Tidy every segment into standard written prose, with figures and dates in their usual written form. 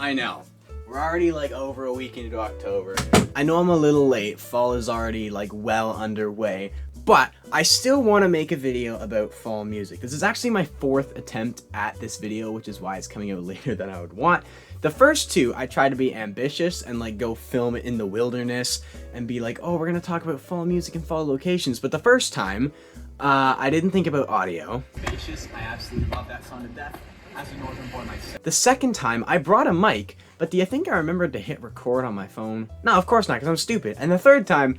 I know. We're already like over a week into October. I know I'm a little late. Fall is already like well underway. But I still want to make a video about fall music. This is actually my 4th attempt at this video, which is why it's coming out later than I would want. The first 2, I tried to be ambitious and like go film it in the wilderness and be like, oh, we're going to talk about fall music and fall locations. But the first time, I didn't think about audio. Ambitious, I absolutely love that song to death. As a northern boy myself. The second time, I brought a mic, but do you think I remembered to hit record on my phone? No, of course not, because I'm stupid. And the third time,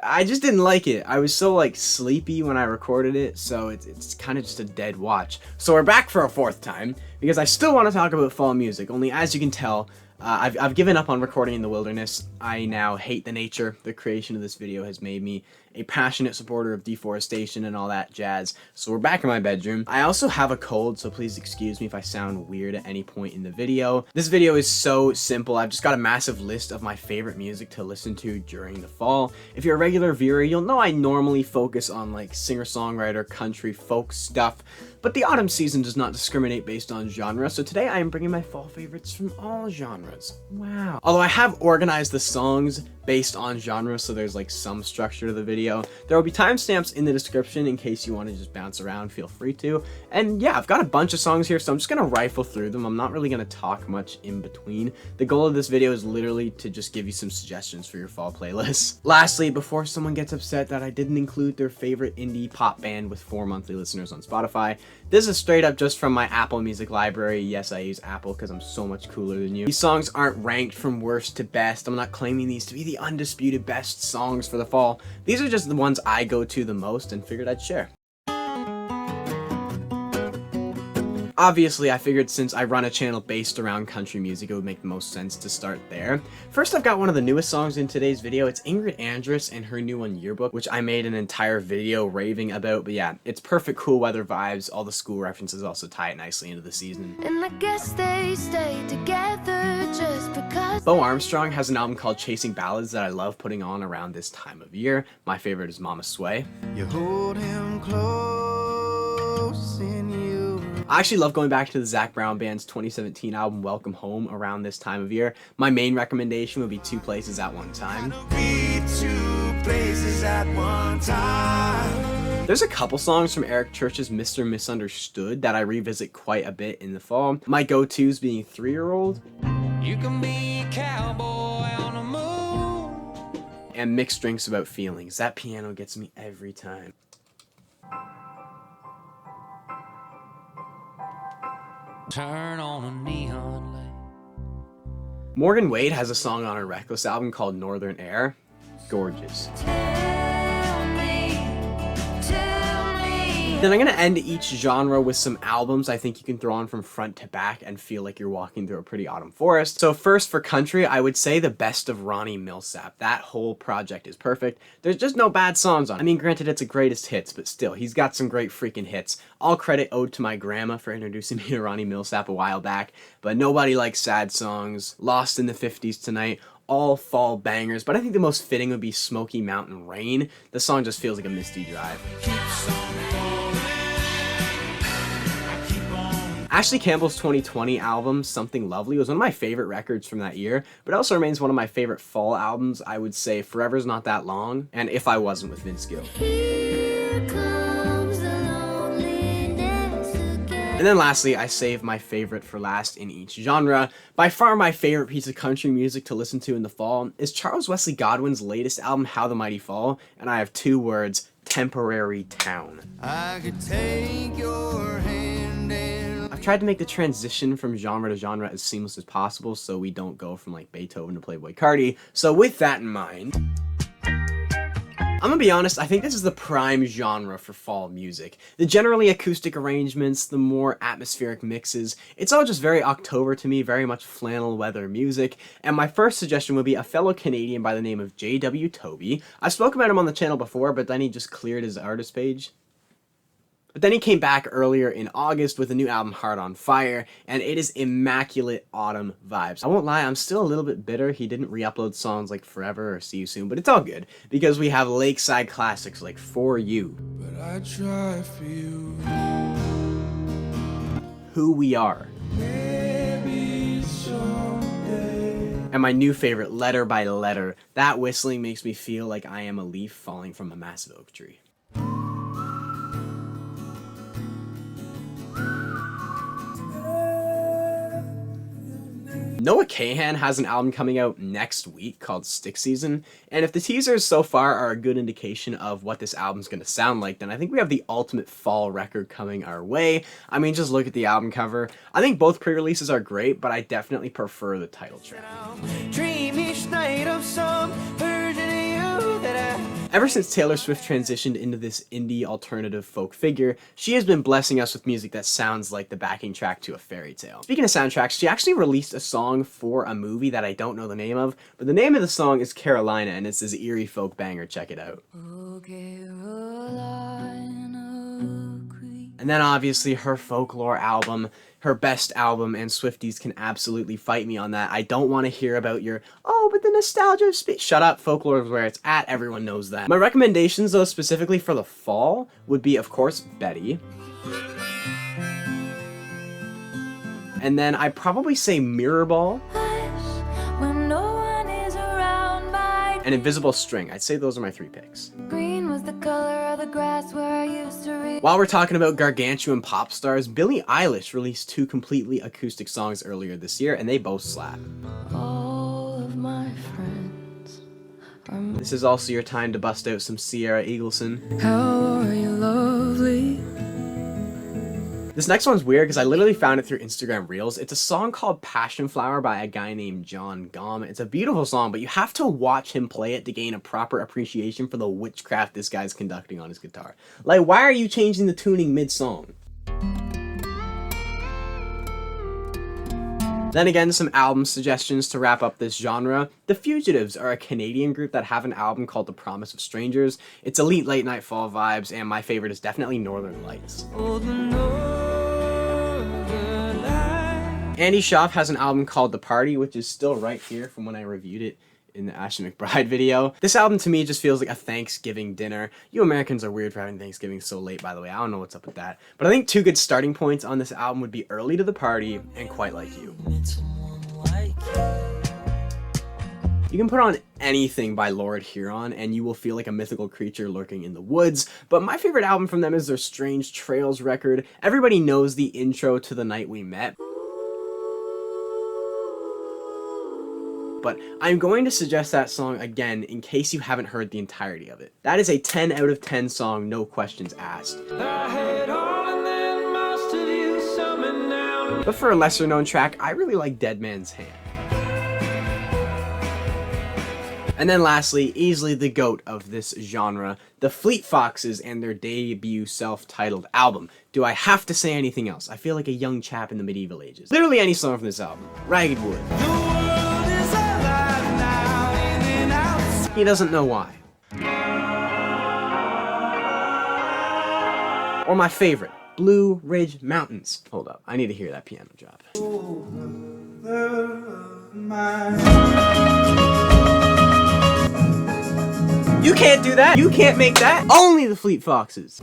I just didn't like it. I was so like sleepy when I recorded it, so it's kind of just a dead watch. So we're back for a 4th time, because I still want to talk about fall music, only as you can tell, I've given up on recording in the wilderness. I now hate the nature. The creation of this video has made me a passionate supporter of deforestation and all that jazz. So we're back in my bedroom. I also have a cold, so please excuse me if I sound weird at any point in the video. This video is so simple. I've just got a massive list of my favorite music to listen to during the fall. If you're a regular viewer, you'll know I normally focus on like singer-songwriter, country, folk stuff, but the autumn season does not discriminate based on genre, so today I am bringing my fall favorites from all genres. Wow. Although I have organized the songs based on genre, so there's like some structure to the video. There will be timestamps in the description in case you want to just bounce around, feel free to. And yeah, I've got a bunch of songs here, so I'm just gonna rifle through them. I'm not really gonna talk much in between. The goal of this video is literally to just give you some suggestions for your fall playlist. Lastly, before someone gets upset that I didn't include their favorite indie pop band with 4 monthly listeners on Spotify, this is straight up just from my Apple Music library. Yes, I use Apple because I'm so much cooler than you. These songs aren't ranked from worst to best. I'm not claiming these to be the undisputed best songs for the fall. These are just the ones I go to the most and figured I'd share. Obviously, I figured since I run a channel based around country music, it would make the most sense to start there. First, I've got one of the newest songs in today's video. It's Ingrid Andress and her new one, Yearbook, which I made an entire video raving about. But yeah, it's perfect cool weather vibes. All the school references also tie it nicely into the season. And I guess they stay together just because. Bo Armstrong has an album called Chasing Ballads that I love putting on around this time of year. My favorite is Mama Sway. You hold him close in you. I actually love going back to the Zac Brown Band's 2017 album Welcome Home around this time of year. My main recommendation would be Two Places at One Time. There's a couple songs from Eric Church's Mr. Misunderstood that I revisit quite a bit in the fall. My go-tos being 3-Year-Old. You can be a cowboy on a moon. And Mixed Drinks About Feelings. That piano gets me every time. Turn on a neon light. Morgan Wade has a song on her Reckless album called Northern Air. Gorgeous. Then I'm gonna end each genre with some albums I think you can throw on from front to back and feel like you're walking through a pretty autumn forest. So first for country, I would say the best of Ronnie Millsap. That whole project is perfect. There's just no bad songs on it. I mean, granted it's a greatest hits, but still, he's got some great freaking hits. All credit owed to my grandma for introducing me to Ronnie Millsap a while back, but Nobody Likes Sad Songs, Lost in the 50s Tonight, all fall bangers, but I think the most fitting would be Smoky Mountain Rain. The song just feels like a misty drive. Ashley Campbell's 2020 album, Something Lovely, was one of my favorite records from that year, but it also remains one of my favorite fall albums. I would say Forever's Not That Long, and If I Wasn't with Vince Gill. And then lastly, I save my favorite for last in each genre. By far my favorite piece of country music to listen to in the fall is Charles Wesley Godwin's latest album, How the Mighty Fall, and I have 2 words, Temporary Town. I could take your hand and... I've tried to make the transition from genre to genre as seamless as possible so we don't go from like Beethoven to Playboi Carti. So with that in mind, I'm gonna be honest, I think this is the prime genre for fall music. The generally acoustic arrangements, the more atmospheric mixes, it's all just very October to me, very much flannel weather music. And my first suggestion would be a fellow Canadian by the name of J.W. Toby. I've spoken about him on the channel before, but then he just cleared his artist page. But then he came back earlier in August with a new album, Heart on Fire, and it is immaculate autumn vibes. I won't lie, I'm still a little bit bitter he didn't re-upload songs like Forever or See You Soon, but it's all good, because we have lakeside classics like For You, but I try for you, Who We Are, Baby, so And my new favorite, Letter by Letter. That whistling makes me feel like I am a leaf falling from a massive oak tree. Noah Kahan has an album coming out next week called Stick Season, and if the teasers so far are a good indication of what this album's going to sound like, then I think we have the ultimate fall record coming our way. I mean, just look at the album cover. I think both pre-releases are great, but I definitely prefer the title track. Dream each night of some version of you that Ever since Taylor Swift transitioned into this indie alternative folk figure, she has been blessing us with music that sounds like the backing track to a fairy tale. Speaking of soundtracks, she actually released a song for a movie that I don't know the name of, but the name of the song is Carolina, and it's this eerie folk banger. Check it out. Oh, Carolina, and then obviously her folklore album, her best album, and Swifties can absolutely fight me on that. I don't want to hear about your, oh, but the nostalgia of space. Shut up, folklore is where it's at, everyone knows that. My recommendations, though, specifically for the fall, would be, of course, Betty. And then I'd probably say Mirror Ball. And Invisible String. I'd say those are my 3 picks. Green was the color of the grass where I used to read. While we're talking about gargantuan pop stars, Billie Eilish released 2 completely acoustic songs earlier this year, and they both slap. All of my friends are... This is also your time to bust out some Sierra Eagleson. How are you lovely? This next one's weird because I literally found it through Instagram Reels. It's a song called Passion Flower by a guy named John Gom. It's a beautiful song, but you have to watch him play it to gain a proper appreciation for the witchcraft this guy's conducting on his guitar. Like, why are you changing the tuning mid-song? Then again, some album suggestions to wrap up this genre. The Fugitives are a Canadian group that have an album called The Promise of Strangers. It's elite late night fall vibes, and my favorite is definitely Northern Lights. Andy Schaaf has an album called The Party, which is still right here from when I reviewed it in the Ashley McBride video. This album to me just feels like a Thanksgiving dinner. You Americans are weird for having Thanksgiving so late, by the way. I don't know what's up with that. But I think 2 good starting points on this album would be Early to the Party and Quite Like You. You can put on anything by Lord Huron and you will feel like a mythical creature lurking in the woods, but my favorite album from them is their Strange Trails record. Everybody knows the intro to The Night We Met, but I'm going to suggest that song again in case you haven't heard the entirety of it. That is a 10 out of 10 song, no questions asked. But for a lesser known track, I really like Dead Man's Hand. And then lastly, easily the GOAT of this genre, the Fleet Foxes and their debut self-titled album. Do I have to say anything else? I feel like a young chap in the medieval ages. Literally any song from this album. Ragged Wood. He doesn't know why. Or my favorite, Blue Ridge Mountains. Hold up, I need to hear that piano drop. You can't do that! You can't make that! Only the Fleet Foxes!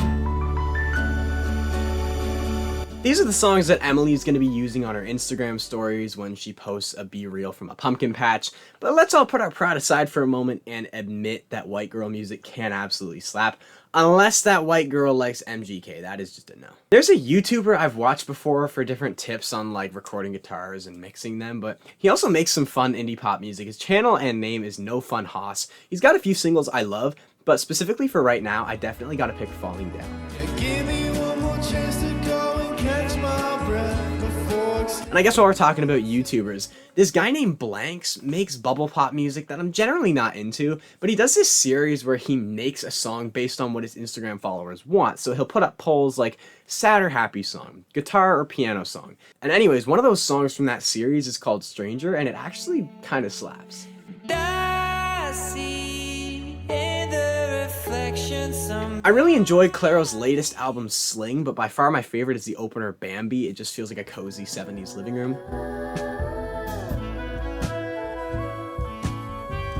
These are the songs that Emily's going to be using on her Instagram stories when she posts a B-reel from a pumpkin patch, but let's all put our pride aside for a moment and admit that white girl music can absolutely slap, unless that white girl likes MGK. That is just a no. There's a YouTuber I've watched before for different tips on like recording guitars and mixing them, but he also makes some fun indie pop music. His channel and name is No Fun Hoss. He's got a few singles I love, but specifically for right now, I definitely gotta pick Falling Down. Give me one more chance to go and catch my breath before. And I guess while we're talking about YouTubers, this guy named Blanks makes bubble pop music that I'm generally not into, but he does this series where he makes a song based on what his Instagram followers want. So he'll put up polls like sad or happy song, guitar or piano song. And anyways, one of those songs from that series is called Stranger, and it actually kind of slaps. I really enjoyed Clairo's latest album, Sling, but by far my favorite is the opener, Bambi. It just feels like a cozy 70s living room.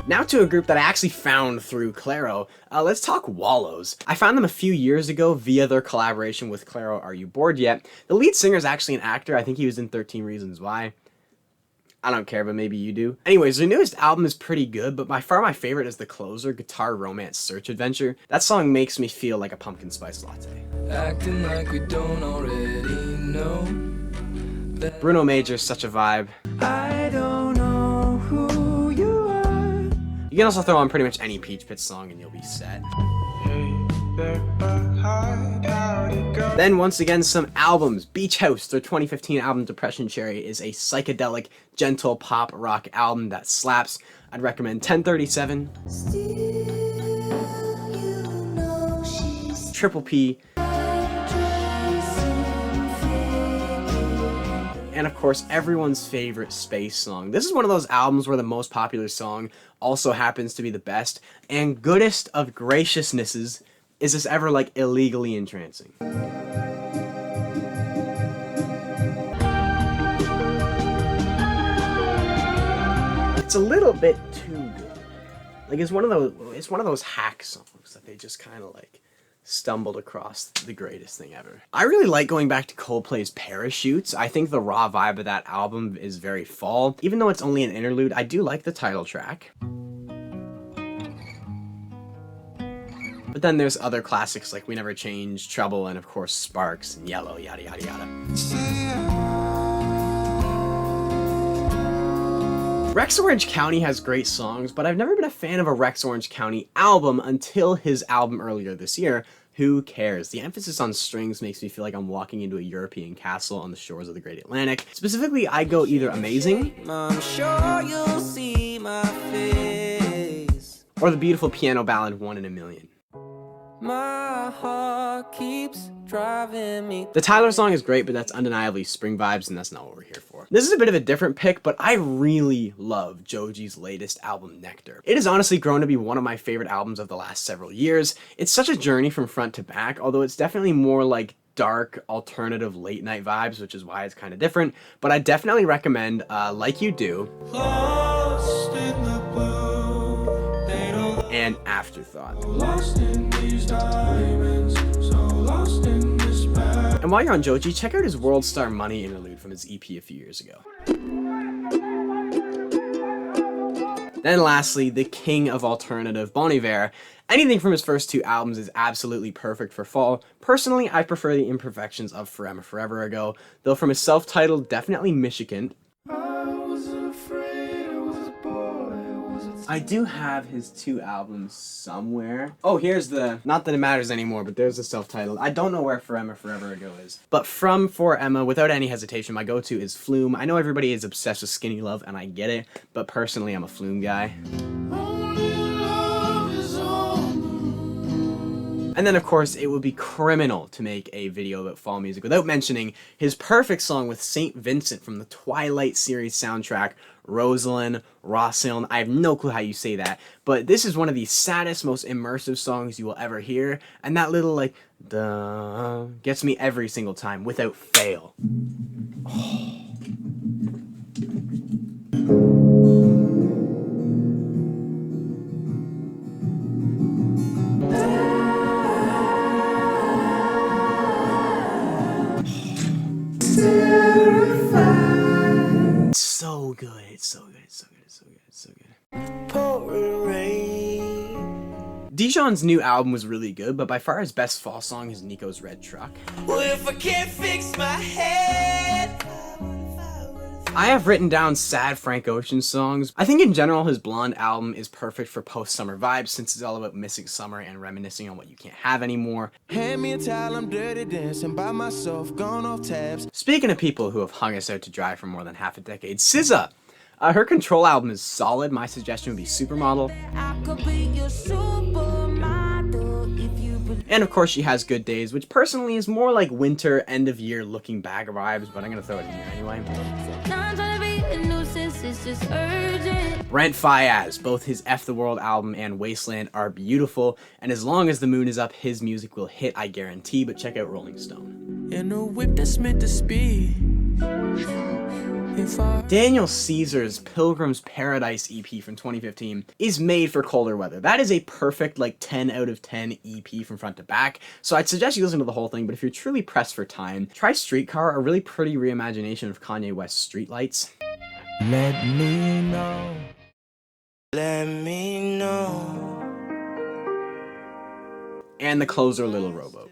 Now to a group that I actually found through Clairo. Let's talk Wallows. I found them a few years ago via their collaboration with Clairo Are You Bored Yet? The lead singer is actually an actor. I think he was in 13 Reasons Why. I don't care, but maybe you do. Anyways, their newest album is pretty good, but by far my favorite is the closer, Guitar Romance Search Adventure. That song makes me feel like a pumpkin spice latte. Acting like we don't already know. Bruno Major's such a vibe. I don't know who you are. You can also throw on pretty much any Peach Pit song and you'll be set. Then once again, some albums. Beach House, their 2015 album Depression Cherry, is a psychedelic, gentle pop rock album that slaps. I'd recommend 1037. Triple P. And of course, everyone's favorite Space song. This is one of those albums where the most popular song also happens to be the best. And goodest of graciousnesses, is this ever like illegally entrancing? It's a little bit too good. Like it's one of those hack songs that they just kind of like stumbled across the greatest thing ever. I really like going back to Coldplay's Parachutes. I think the raw vibe of that album is very fall. Even though it's only an interlude, I do like the title track. But then there's other classics like We Never Change, Trouble, and of course Sparks and Yellow, yada yada yada. Rex Orange County has great songs, but I've never been a fan of a Rex Orange County album until his album earlier this year, Who Cares? The emphasis on strings makes me feel like I'm walking into a European castle on the shores of the Great Atlantic. Specifically, I go either amazing, I'm sure you'll see my face, or the beautiful piano ballad One in a Million. My heart keeps driving me. The Tyler song is great, but that's undeniably spring vibes, and that's not what we're here for. This is a bit of a different pick, but I really love Joji's latest album, Nectar. It has honestly grown to be one of my favorite albums of the last several years. It's such a journey from front to back, although it's definitely more like dark, alternative late night vibes, which is why it's kind of different. But I definitely recommend Like You Do. Lost in the blue, and Afterthought. Lost in these diamonds, so lost in this bag. And while you're on Joji, check out his World Star Money interlude from his EP a few years ago. Then lastly, the king of alternative, Bon Iver. Anything from his first two albums is absolutely perfect for fall. Personally, I prefer the imperfections of Forever Ago, though from his self-titled, definitely Michigan. I do have his two albums somewhere. Oh, here's the, not that it matters anymore, but there's the self-titled. I don't know where Forever Ago is. But from For Emma, without any hesitation, my go-to is Flume. I know everybody is obsessed with Skinny Love, and I get it, but personally, I'm a Flume guy. And then, of course, it would be criminal to make a video about fall music without mentioning his perfect song with St. Vincent from the Twilight series soundtrack, Rosalind, Rosalind. I have no clue how you say that, but this is one of the saddest, most immersive songs you will ever hear, and that little, like, duh, gets me every single time, without fail. Oh. It's so good, it's so good, it's so good, it's so good, it's so good. Pouring rain. Dijon's new album was really good, but by far his best fall song is Nico's Red Truck. Well, if I can't fix my head, I have written down sad Frank Ocean songs. I think in general his Blonde album is perfect for post-summer vibes since it's all about missing summer and reminiscing on what you can't have anymore. Hand me a towel, I'm dirty dancing by myself, gone off tabs. Speaking of people who have hung us out to dry for more than half a decade, SZA. Her Control album is solid. My suggestion would be Supermodel. I could be your supermodel if you believe. And of course she has Good Days, which personally is more like winter, end of year looking back vibes, but I'm gonna throw it in here anyway. Brent Faiyaz, both his F the World album and Wasteland are beautiful, and as long as the moon is up, his music will hit, I guarantee, but check out Rolling Stone. In a whip that's meant to speed. Daniel Caesar's Pilgrim's Paradise EP from 2015 is made for colder weather. That is a perfect like 10 out of 10 EP from front to back, so I'd suggest you listen to the whole thing, but if you're truly pressed for time, try Streetcar, a really pretty reimagination of Kanye West's Streetlights. Let me know. Let me know. And the closer, Little Rowboat.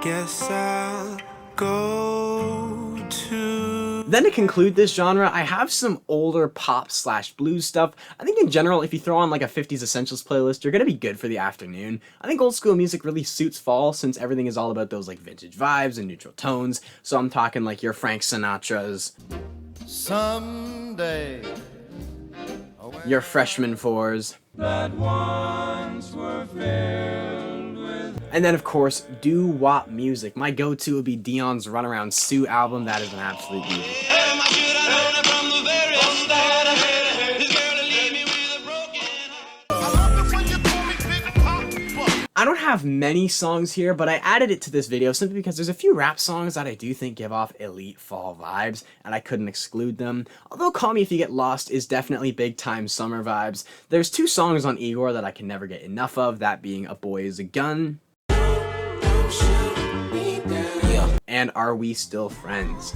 Guess I'll go to. Then to conclude this genre, I have some older pop/blues stuff. I think in general, if you throw on like a 50s Essentials playlist, you're gonna be good for the afternoon. I think old school music really suits fall since everything is all about those like vintage vibes and neutral tones. So I'm talking like your Frank Sinatra's, Someday. your Freshman Fours, That once were filled with. and then of course doo-wop music. My go-to would be Dion's Runaround Sue album. That is an absolute beauty. I don't have many songs here, but I added it to this video simply because there's a few rap songs that I do think give off elite fall vibes, and I couldn't exclude them. Although Call Me If You Get Lost is definitely big time summer vibes. There's two songs on Igor that I can never get enough of, that being A Boy Is a Gun and Are We Still Friends.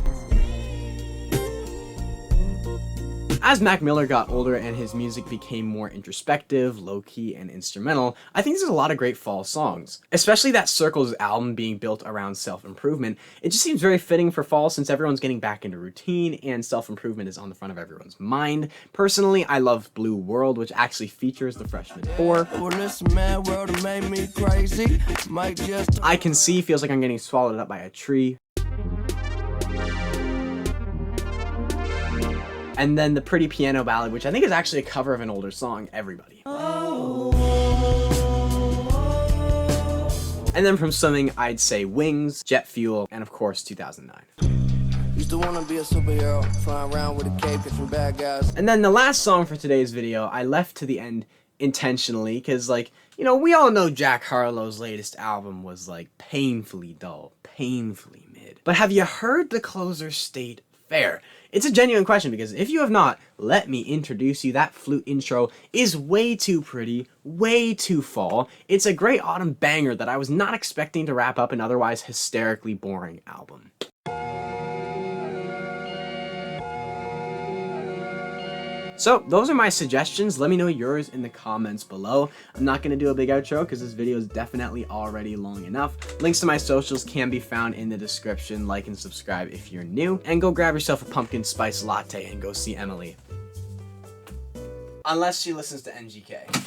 As Mac Miller got older and his music became more introspective, low-key, and instrumental, I think there's a lot of great fall songs. Especially that Circles album being built around self-improvement. It just seems very fitting for fall since everyone's getting back into routine and self-improvement is on the front of everyone's mind. Personally, I love Blue World, which actually features the Freshman Four. I Can See feels like I'm getting swallowed up by a tree. And then the Pretty Piano Ballad, which I think is actually a cover of an older song, Everybody. And then from swimming, I'd say Wings, Jet Fuel, and of course 2009. Used to wanna be a superhero, flying around with a cape, catching bad guys. And then the last song for today's video, I left to the end intentionally, because like, you know, we all know Jack Harlow's latest album was like painfully dull, painfully mid. But have you heard the closer state fair? It's a genuine question because if you have not, let me introduce you. That flute intro is way too pretty, way too fall. It's a great autumn banger that I was not expecting to wrap up an otherwise hysterically boring album. So those are my suggestions. Let me know yours in the comments below. I'm not going to do a big outro because this video is definitely already long enough. Links to my socials can be found in the description. Like and subscribe if you're new. And go grab yourself a pumpkin spice latte and go see Emily. Unless she listens to NGK.